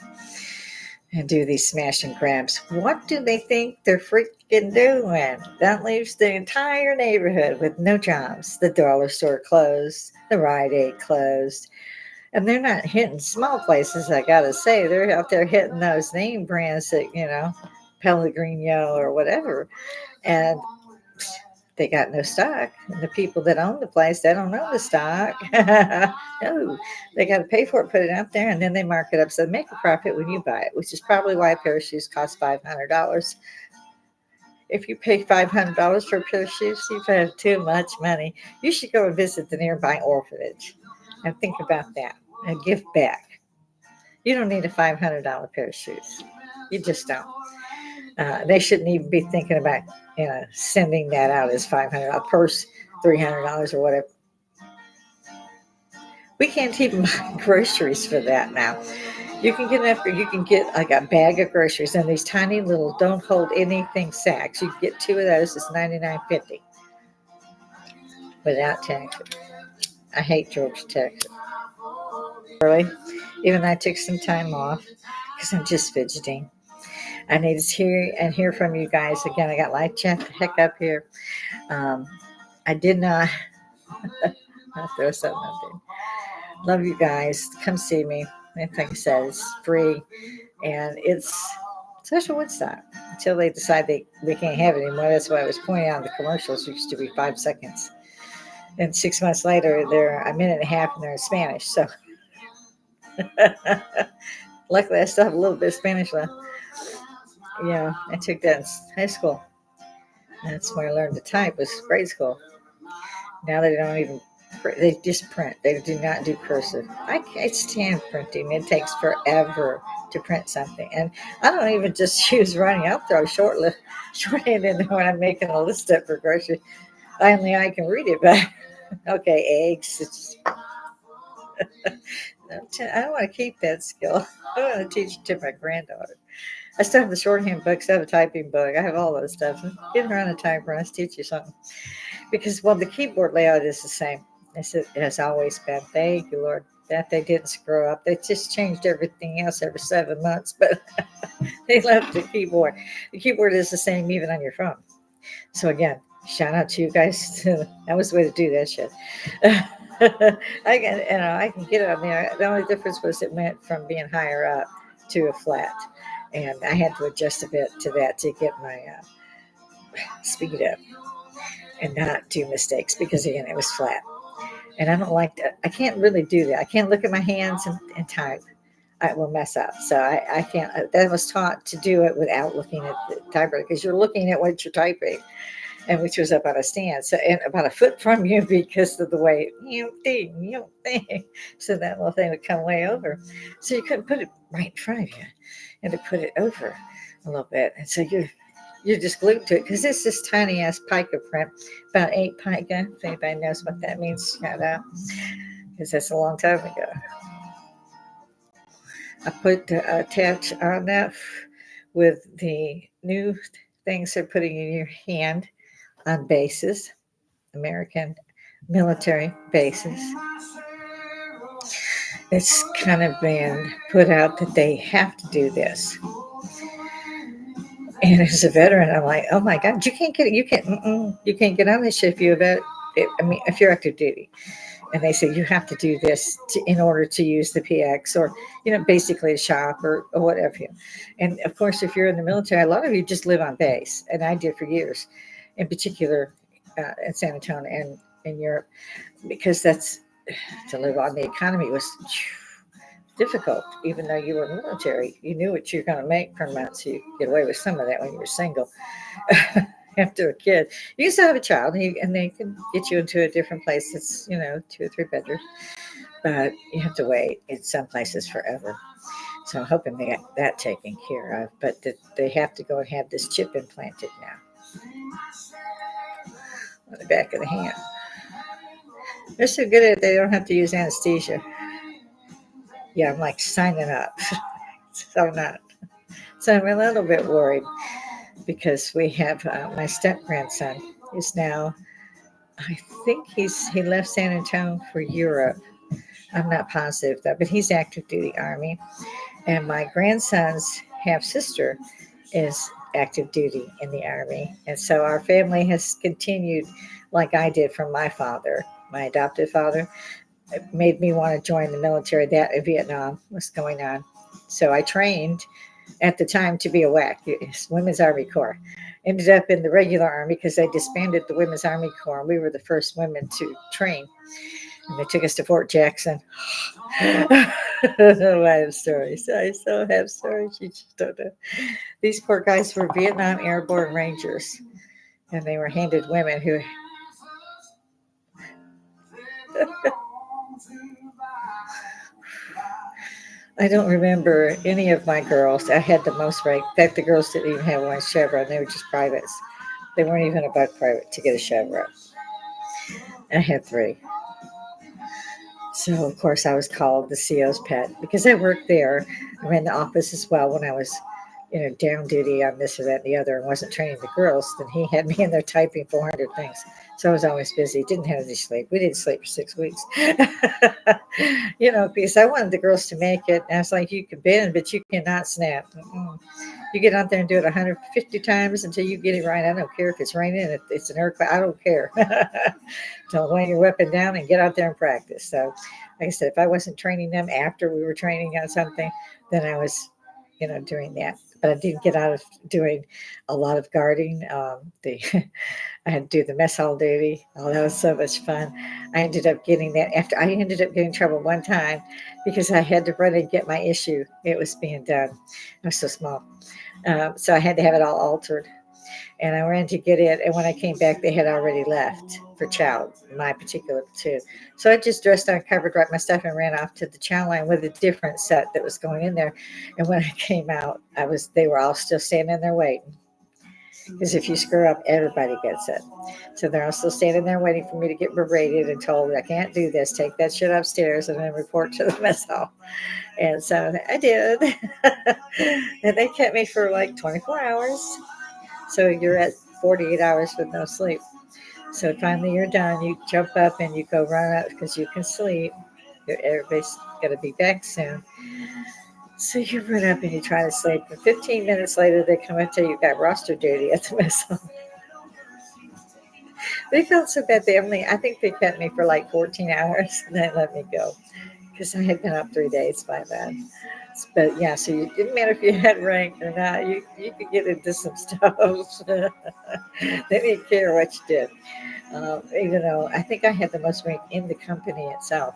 and do these smash and grabs. What do they think they're freaking doing? That leaves the entire neighborhood with no jobs. The dollar store closed, the Rite Aid closed, and they're not hitting small places. I gotta say, they're out there hitting those name brands that Pellegrino or whatever, and they got no stock. And the people that own the place, they don't own the stock. No, they got to pay for it, put it out there, and then they mark it up. So they make a profit when you buy it, which is probably why a pair of shoes costs $500. If you pay $500 for a pair of shoes, you've had too much money. You should go and visit the nearby orphanage and think about that and give back. You don't need a $500 pair of shoes. You just don't. They shouldn't even be thinking about sending that out as $500 purse, $300 or whatever. We can't even buy groceries for that now. You can get like a bag of groceries in these tiny little don't hold anything sacks. You get two of those. It's $99.50 without tax. I hate Georgia, Texas. Really, even though I took some time off because I'm just fidgeting. I need to hear from you guys again. I got light chat the heck up here. Um, I did not. I'll throw something up there. Love you guys. Come see me. And like I said, it's free and it's social Woodstock until they decide we can't have it anymore. That's why I was pointing out the commercials used to be 5 seconds. And 6 months later, they're a minute and a half and they're in Spanish. So luckily, I still have a little bit of Spanish left. Yeah, I took that in high school. That's where I learned to type was grade school. Now they don't even they just print. They do not do cursive. I can't stand printing. It takes forever to print something. And I don't even just use writing. I'll throw shorthand in there when I'm making a list up for groceries. Only I can read it, but okay, eggs. I don't want to keep that skill. I want to teach it to my granddaughter. I still have the shorthand books. I have a typing book. I have all those stuff. Get around a typer. Let's teach you something. Because, well, the keyboard layout is the same. It has always been. Thank you, Lord, that they didn't screw up. They just changed everything else every 7 months, but they left the keyboard. The keyboard is the same even on your phone. So, again, shout out to you guys. That was the way to do that shit. I can get it on there. The only difference was it went from being higher up to a flat. And I had to adjust a bit to that to get my speed up and not do mistakes because, again, it was flat. And I don't like that. I can't really do that. I can't look at my hands and type. I will mess up. So I can't. That was taught to do it without looking at the typewriter because you're looking at what you're typing, and which was up on a stand, so and about a foot from you because of the way thing. So that little thing would come way over. So you couldn't put it right in front of you, and to put it over a little bit, and so you're just glued to it because it's this tiny ass pica print, about 8 pica. If anybody knows what that means, shout out because that's a long time ago. I put the attach on that with the new things they're putting in your hand on bases, American military bases. It's kind of been put out that they have to do this. And as a veteran, I'm like, oh my God, you can't get on this ship if if you're active duty. And they say you have to do this in order to use the PX or, basically a shop or whatever. And of course, if you're in the military, a lot of you just live on base. And I did for years, in particular in San Antonio and in Europe, because that's to live on the economy was difficult, even though you were military. You knew what you're going to make per month, so you could get away with some of that when you were single. After a kid, you can still have a child, and they can get you into a different place that's 2 or 3 bedrooms, but you have to wait in some places forever. So I'm hoping they got that taken care of, but they have to go and have this chip implanted now on the back of the hand. They're so good at it, they don't have to use anesthesia. Yeah, I'm like signing up. So I'm not. So I'm a little bit worried because we have my step grandson is now, I think he left San Antonio for Europe I'm not positive though, but he's active duty Army. And my grandson's half sister is active duty in the Army. And so our family has continued like I did from my father, my adopted father. It made me want to join the military. That in Vietnam was going on. So I trained at the time to be a WAC, Women's Army Corps. Ended up in the regular Army because they disbanded the Women's Army Corps. And we were the first women to train. And they took us to Fort Jackson. I have stories. I still have stories. You just don't know. These poor guys were Vietnam Airborne Rangers, and they were handed women who. I don't remember any of my girls. I had the most rank. In fact, the girls didn't even have one chevron. They were just privates. They weren't even above private to get a chevron. I had three. So, of course, I was called the CO's pet because I worked there. I ran the office as well when I was, down duty on this or that and the other and wasn't training the girls. Then he had me in there typing 400 things. So I was always busy. Didn't have any sleep. We didn't sleep for 6 weeks. Because I wanted the girls to make it. And I was like, you can bend, but you cannot snap. Mm-mm. You get out there and do it 150 times until you get it right. I don't care if it's raining, if it's an earthquake. I don't care. Don't lay your weapon down and get out there and practice. So, like I said, if I wasn't training them after we were training on something, then I was, doing that. But I didn't get out of doing a lot of guarding. I had to do the mess hall duty. Oh, that was so much fun. I ended up getting that after I ended up getting in trouble one time because I had to run and get my issue. It was being done. I was so small. So I had to have it all altered. And I ran to get it. And when I came back, they had already left for chow, my particular platoon. So I just dressed, uncovered, wrapped my stuff, and ran off to the chow line with a different set that was going in there. And when I came out, they were all still standing there waiting. Because if you screw up, everybody gets it. So they're all still standing there waiting for me to get berated and told, I can't do this. Take that shit upstairs and then report to the mess hall. And so I did. And they kept me for like 24 hours. So you're at 48 hours with no sleep. So finally you're done. You jump up and you go run up because you can sleep. Everybody's going to be back soon. So you run up and you try to sleep. And 15 minutes later, they come and tell you got roster duty at the mess hall. They felt so bad. I think they kept me for like 14 hours and then let me go because I had been up 3 days by then. But yeah, so it didn't matter if you had rank or not. You could get into some stuff. They didn't care what you did. Even though I think I had the most rank in the company itself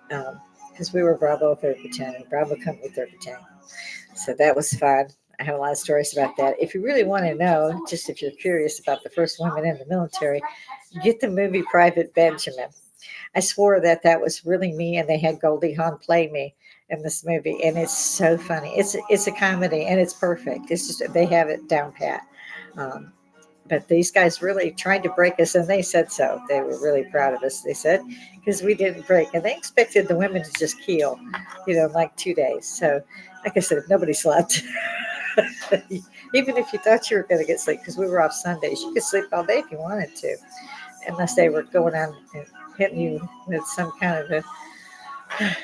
because we were Bravo 3rd Battalion, Bravo Company 3rd Battalion. So that was fun. I have a lot of stories about that. If you really want to know, just if you're curious about the first women in the military, get the movie Private Benjamin. I swore that was really me, and they had Goldie Hawn play me in this movie, and it's so funny. It's a comedy, and it's perfect. It's just they have it down pat. Um, but these guys really tried to break us, and they said so. They were really proud of us. They said because we didn't break, and they expected the women to just keel, in like 2 days. So, like I said, if nobody slept. Even if you thought you were going to get sleep, because we were off Sundays, you could sleep all day if you wanted to, unless they were going on and hitting you with some kind of a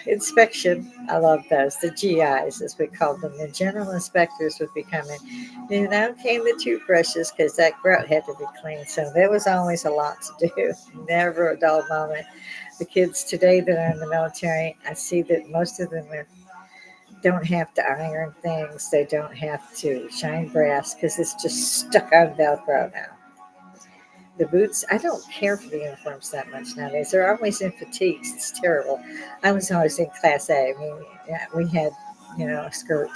inspection. I love those. The GIs, as we called them, the general inspectors would be coming. And now came the toothbrushes because that grout had to be cleaned. So there was always a lot to do. Never a dull moment. The kids today that are in the military, I see that most of them don't have to iron things. They don't have to shine brass because it's just stuck on Velcro now. The boots, I don't care for the uniforms that much nowadays. They're always in fatigues. It's terrible. I was always in Class A. I mean, yeah, we had, a skirt.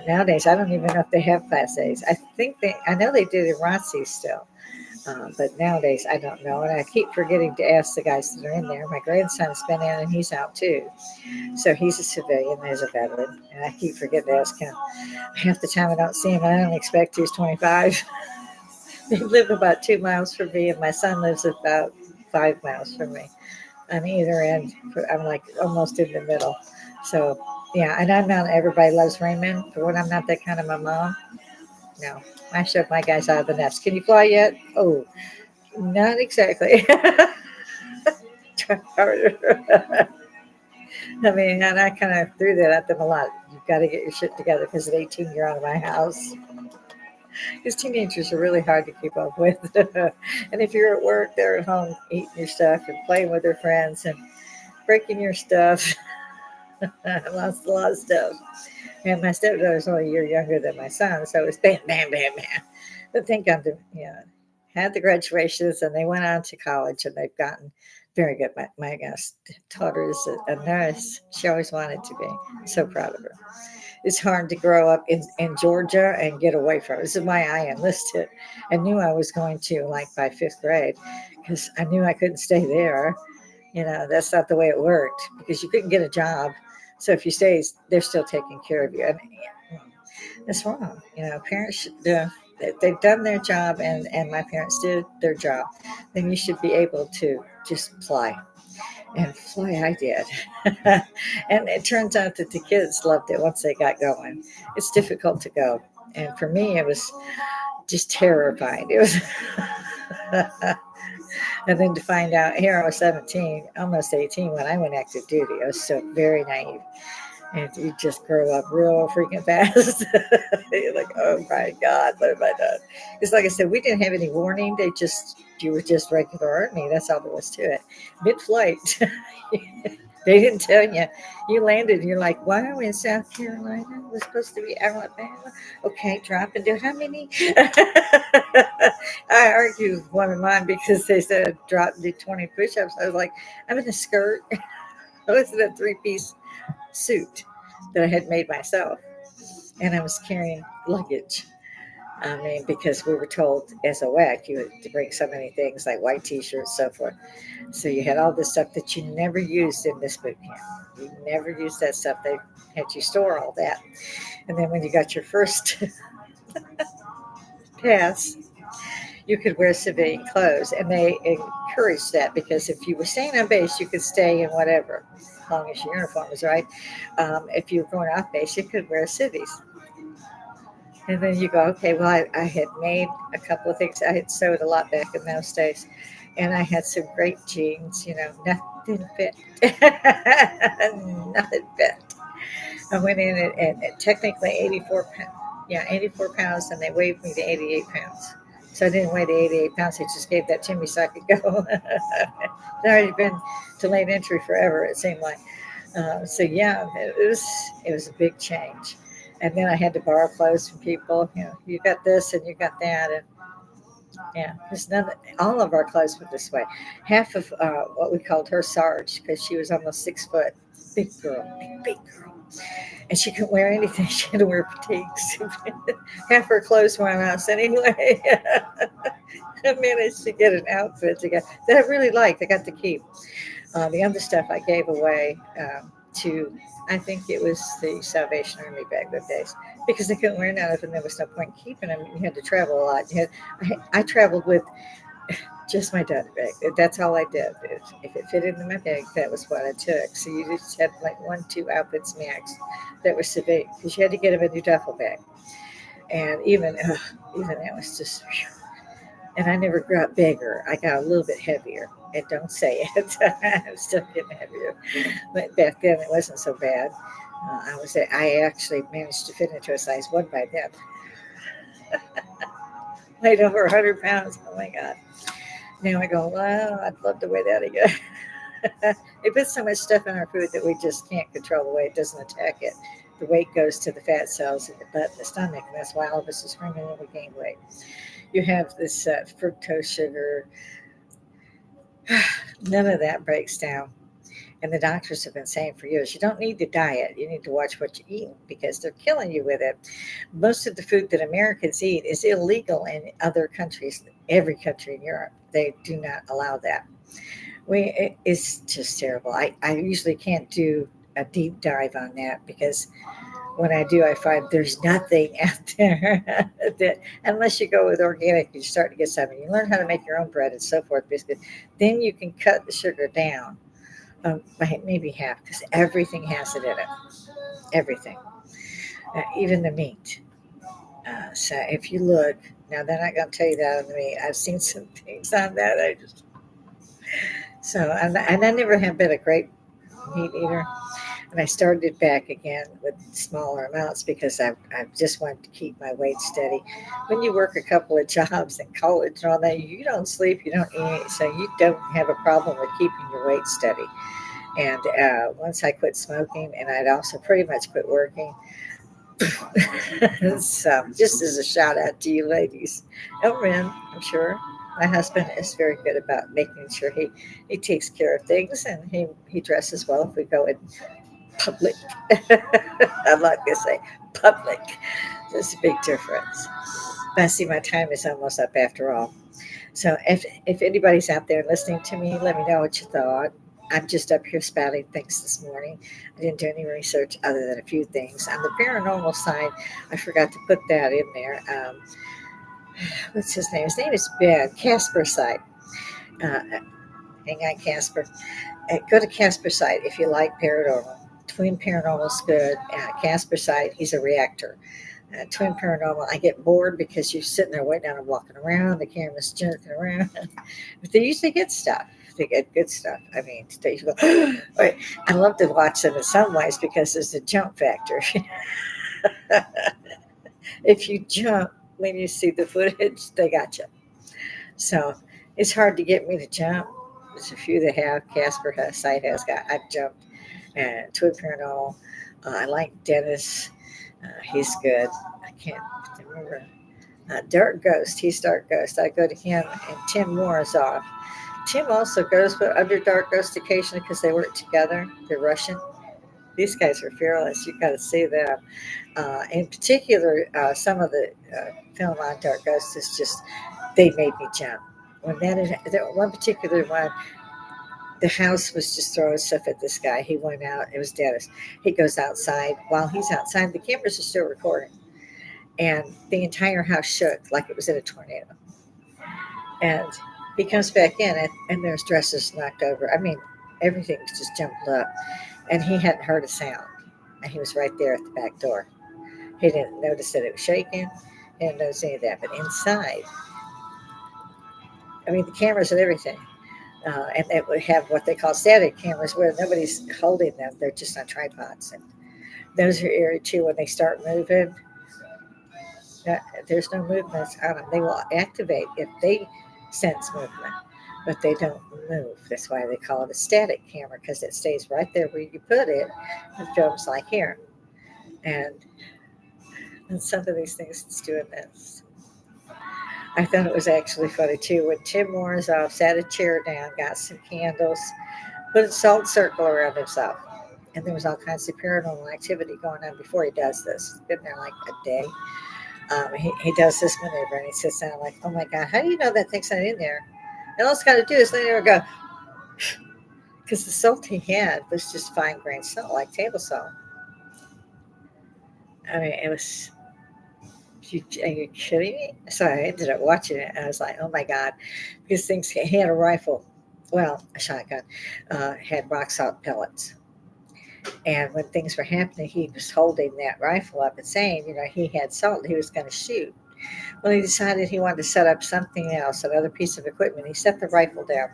Nowadays, I don't even know if they have Class A's. I know they did in ROTC still. But nowadays, I don't know. And I keep forgetting to ask the guys that are in there. My grandson's been in and he's out too. So he's a civilian, there's a veteran. And I keep forgetting to ask him. Half the time I don't see him. I don't expect he's 25. They live about 2 miles from me, and my son lives about 5 miles from me. On either end, I'm like almost in the middle. So, yeah, and I'm not everybody loves Raymond, but when I'm not that kind of my mom, no. I shove my guys out of the nest. Can you fly yet? Oh, not exactly. Try harder. I mean, and I kind of threw that at them a lot. You've got to get your shit together because at 18 you're out of my house. Because teenagers are really hard to keep up with. And if you're at work, they're at home eating your stuff and playing with their friends and breaking your stuff. Lost a lot of stuff. And my stepdaughter's only a year younger than my son, so it was bam, bam, bam, bam. But thank God, had the graduations and they went on to college and they've gotten very good. My daughter is a nurse. She always wanted to be. So proud of her. It's hard to grow up in Georgia and get away from it. This is why I enlisted. I knew I was going to, like, by fifth grade, because I knew I couldn't stay there. That's not the way it worked because you couldn't get a job. So if you stay, they're still taking care of you. And that's wrong. Parents should, if they've done their job and my parents did their job, then you should be able to just fly. And fly I did. And it turns out that the kids loved it once they got going. It's difficult to go. And for me, it was just terrifying. It was, and then to find out here I was 17, almost 18 when I went active duty. I was so very naive. And you just grow up real freaking fast. You're like, oh my God, what have I done? It's like I said, we didn't have any warning. You were just regular Army. That's all there was to it. Mid-flight, they didn't tell you. You landed and you're like, why are we in South Carolina? We're supposed to be Alabama. Okay, drop and do how many? I argued with one of mine because they said drop and do 20 push-ups. I was like, I'm in a skirt. I was in a three-piece suit that I had made myself, and I was carrying luggage. I mean, because we were told as a WAC you had to bring so many things like white T-shirts, so forth. So you had all this stuff that you never used in this boot camp. You never used that stuff. They had you store all that, and then when you got your first pass, you could wear civilian clothes, and they encouraged that because if you were staying on base, you could stay in whatever, as long as your uniform was right. If you were going off base, you could wear civvies. And then you go, okay, well, I had made a couple of things. I had sewed a lot back in those days, and I had some great jeans. Nothing fit, nothing fit. I went in at technically 84 pounds. Yeah, 84 pounds, and they weighed me to 88 pounds. So I didn't weigh the 88 pounds. They just gave that to me so I could go. I'd already been to late entry forever, it seemed like. So yeah, it was a big change. And then I had to borrow clothes from people. You got this and you got that, and yeah, there's none. All of our clothes were this way. Half of what we called her Sarge, because she was almost 6 foot, big girl, big girl, and she couldn't wear anything. She had to wear fatigues. Half her clothes were on us anyway. I managed to get an outfit together that I really liked. I got to keep. The other stuff I gave away to, I think it was the Salvation Army back in the days, because they couldn't wear none of them. There was no point in keeping them. You had to travel a lot. I traveled with just my dud bag. That's all I did. If it fit into my bag, that was what I took. So you just had like 1, 2 outfits max that were civilian, because you had to get them in your duffel bag. And even that was just, whew. And I never got bigger. I got a little bit heavier. And don't say it. I'm still getting heavier. But back then it wasn't so bad. I actually managed to fit into a size 1 by then. Weighed over 100 pounds. Oh my God. Now I go, well, I'd love to weigh that again. They put so much stuff in our food that we just can't control the way it doesn't attack it. The weight goes to the fat cells in the butt and the stomach, and that's why all of us is screaming when we gain weight. You have this fructose sugar. None of that breaks down. And the doctors have been saying for years, you don't need to diet. You need to watch what you eat because they're killing you with it. Most of the food that Americans eat is illegal in other countries, every country in Europe. They do not allow that. It's just terrible. I usually can't do a deep dive on that because when I do, I find there's nothing out there that, unless you go with organic, you start to get something. You learn how to make your own bread and so forth, biscuit. Then you can cut the sugar down by maybe half because everything has it in it. Everything, even the meat. So if you look, now they're not going to tell you that on the meat. I've seen some things on that. And I never have been a great meat eater. And I started it back again with smaller amounts because I just wanted to keep my weight steady. When you work a couple of jobs in college and all that, you don't sleep, you don't eat, so you don't have a problem with keeping your weight steady. And once I quit smoking, and I'd also pretty much quit working, so just as a shout out to you ladies, and men, I'm sure. My husband is very good about making sure he takes care of things, and he dresses well if we go in public. I'm not going to say public. There's a big difference. But I see my time is almost up after all. So if anybody's out there listening to me, let me know what you thought. I'm just up here spouting things this morning. I didn't do any research other than a few things. On the paranormal side, I forgot to put that in there. What's his name? His name is Ben, Casper site. Uh, hang on, Casper. Go to Casper site if you like paranormal. Twin Paranormal's good. Casper site, he's a reactor. Twin Paranormal, I get bored because you're sitting there waiting on them walking around, the camera's jerking around. But they usually get stuff. They get good stuff. I mean, they go, wait, I love to watch them in some ways because there's a jump factor. If you jump when you see the footage, they got you. So it's hard to get me to jump. There's a few that have. Casper has, site has got. I've jumped. And Twin Paranormal. I like Dennis. He's good. I can't remember. Dark Ghost. He's Dark Ghost. I go to him, and Tim Moore is off. Tim also goes but under Dark Ghost occasionally because they work together. They're Russian. These guys are fearless. You got to see them. In particular, some of the film on Dark Ghost is just they made me jump. When one particular one, the house was just throwing stuff at this guy. He went out. It was Dennis. He goes outside. While he's outside, the cameras are still recording, and the entire house shook like it was in a tornado. And he comes back in, and there's dresses knocked over. I mean, everything's just jumbled up, and he hadn't heard a sound, and he was right there at the back door. He didn't notice that it was shaking. He didn't notice any of that. But inside, I mean, the cameras and everything. And they would have what they call static cameras where nobody's holding them. They're just on tripods. And those are eerie too when they start moving. There's no movements on them. They will activate if they sense movement, but they don't move. That's why they call it a static camera because it stays right there where you put it and films like here. And some of these things it's doing this. I thought it was actually funny too when Tim Morozov sat a chair down, got some candles, put a salt circle around himself. And there was all kinds of paranormal activity going on before he does this. He's been there like a day. He does this maneuver and he sits down like, oh my God, how do you know that thing's not in there? And all it's got to do is let it go. Because the salt he had was just fine grained salt, like table salt. I mean, it was. Are you kidding me? So I ended up watching it and I was like, oh my God. Because he had a rifle, well, a shotgun, had rock salt pellets. And when things were happening, he was holding that rifle up and saying, he had salt he was going to shoot. Well, he decided he wanted to set up something else, another piece of equipment. He set the rifle down.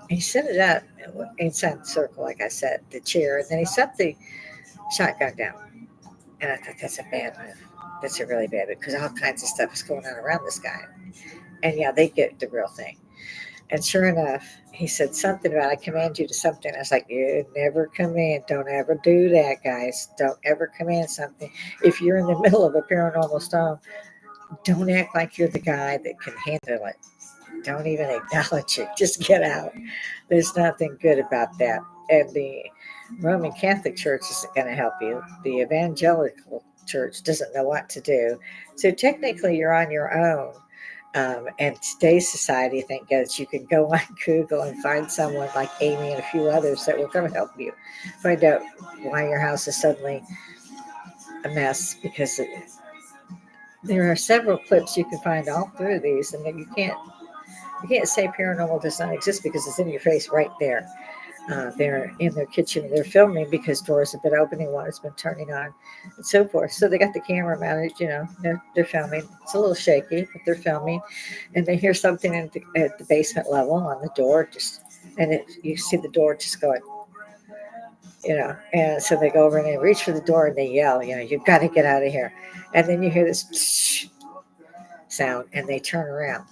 He set it up inside the circle, like I said, the chair. And then he set the shotgun down. And I thought that's a bad move. That's a really bad move because all kinds of stuff is going on around this guy. And yeah, they get the real thing. And sure enough, he said something about, I command you to something. I was like, you never command. Don't ever do that, guys. Don't ever command something. If you're in the middle of a paranormal storm, don't act like you're the guy that can handle it. Don't even acknowledge it. Just get out. There's nothing good about that. And the Roman Catholic Church isn't going to help you. The Evangelical Church doesn't know what to do. So technically, you're on your own. And today's society, thank God, you can go on Google and find someone like Amy and a few others that will come help you find out why your house is suddenly a mess. Because there are several clips you can find all through these, and then you can't say paranormal does not exist because it's in your face right there. They're in their kitchen. They're filming because doors have been opening, water's been turning on, and so forth. So they got the camera mounted. They're filming. It's a little shaky, but they're filming, and they hear something at the basement level on the door. Just and you see the door just going, and so they go over and they reach for the door and they yell, you've got to get out of here. And then you hear this sound and they turn around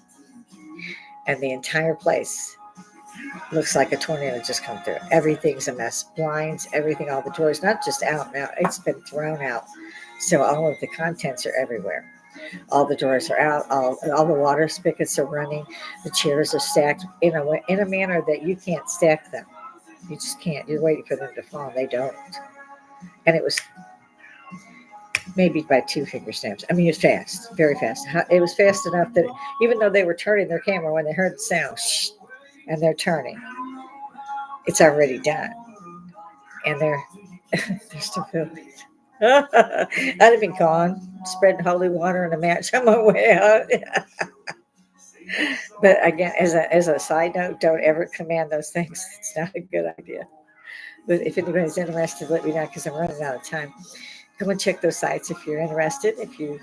and the entire place looks like a tornado just come through. Everything's a mess. Blinds, everything, all the doors, not just out now, it's been thrown out. So all of the contents are everywhere. All the doors are out. All the water spigots are running. The chairs are stacked in a manner that you can't stack them. You just can't. You're waiting for them to fall. And they don't. And it was maybe by two finger snaps. I mean, it was fast, very fast. It was fast enough that even though they were turning their camera when they heard the sound, and they're turning, it's already done, and they're still filming. I'd have been gone, spreading holy water in a match on my way out. But again, as a side note, don't ever command those things. It's not a good idea. But if anybody's interested, let me know because I'm running out of time. Go and check those sites if you're interested. If you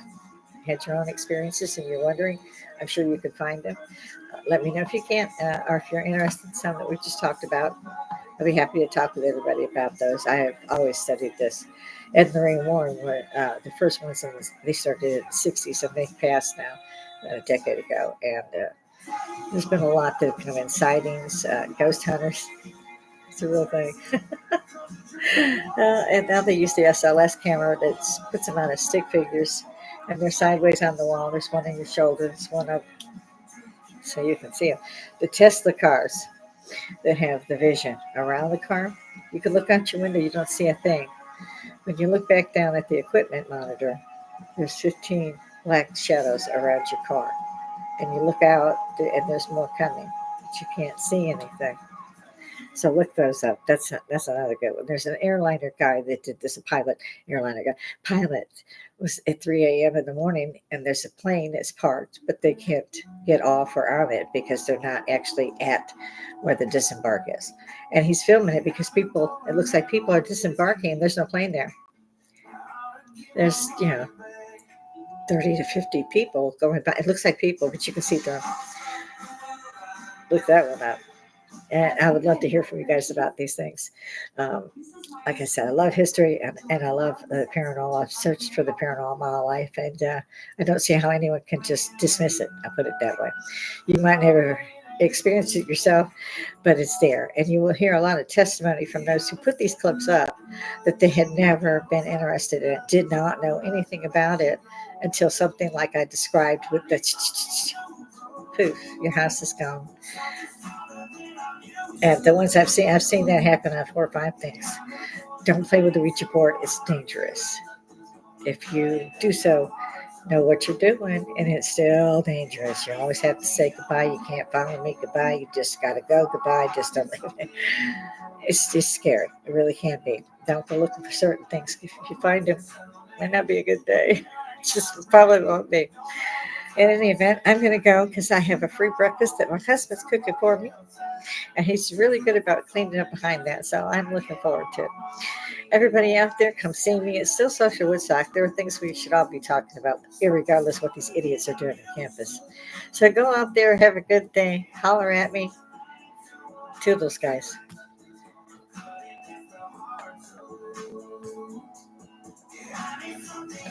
had your own experiences and you're wondering, I'm sure you could find them. Let me know if you can't, or if you're interested in some that we just talked about. I'll be happy to talk with everybody about those. I have always studied this. Ed and Lorraine Warren were the first ones, they started in the 60s, and they've passed now a decade ago. And there's been a lot that have come in sightings, ghost hunters. It's a real thing. And now they use the SLS camera that puts them on as stick figures, and they're sideways on the wall. There's one on your shoulder, there's one up, so you can see them. The Tesla cars that have the vision around the car, you can look out your window, you don't see a thing. When you look back down at the equipment monitor, there's 15 black shadows around your car, and you look out, and there's more coming, but you can't see anything. So look those up. That's another good one. There's an airliner guy that did this. A pilot, airliner guy. Pilot was at 3 a.m. in the morning, and there's a plane that's parked, but they can't get off or on it because they're not actually at where the disembark is. And he's filming it because it looks like people are disembarking, and there's no plane there. There's 30 to 50 people going by. It looks like people, but you can see them. Look that one up. And I would love to hear from you guys about these things. Um, like I said, I love history and I love the paranormal. I've searched for the paranormal my whole life, and I don't see how anyone can just dismiss it. I put it that way. You might never experience it yourself, but it's there. And you will hear a lot of testimony from those who put these clips up that they had never been interested in it, did not know anything about it until something like I described with the poof, your house is gone. And the ones I've seen that happen on 4 or 5 things. Don't play with the Ouija board. It's dangerous. If you do so, know what you're doing, and it's still dangerous. You always have to say goodbye. You can't follow me. Goodbye. You just got to go. Goodbye. Just don't leave it. It's just scary. It really can be. Don't go looking for certain things. If you find them, it might not be a good day. It's just probably won't be. In any event, I'm going to go because I have a free breakfast that my husband's cooking for me. And he's really good about cleaning up behind that. So I'm looking forward to it. Everybody out there, come see me. It's still Social Woodstock. There are things we should all be talking about, irregardless what these idiots are doing on campus. So go out there, have a good day. Holler at me. Toodles, guys.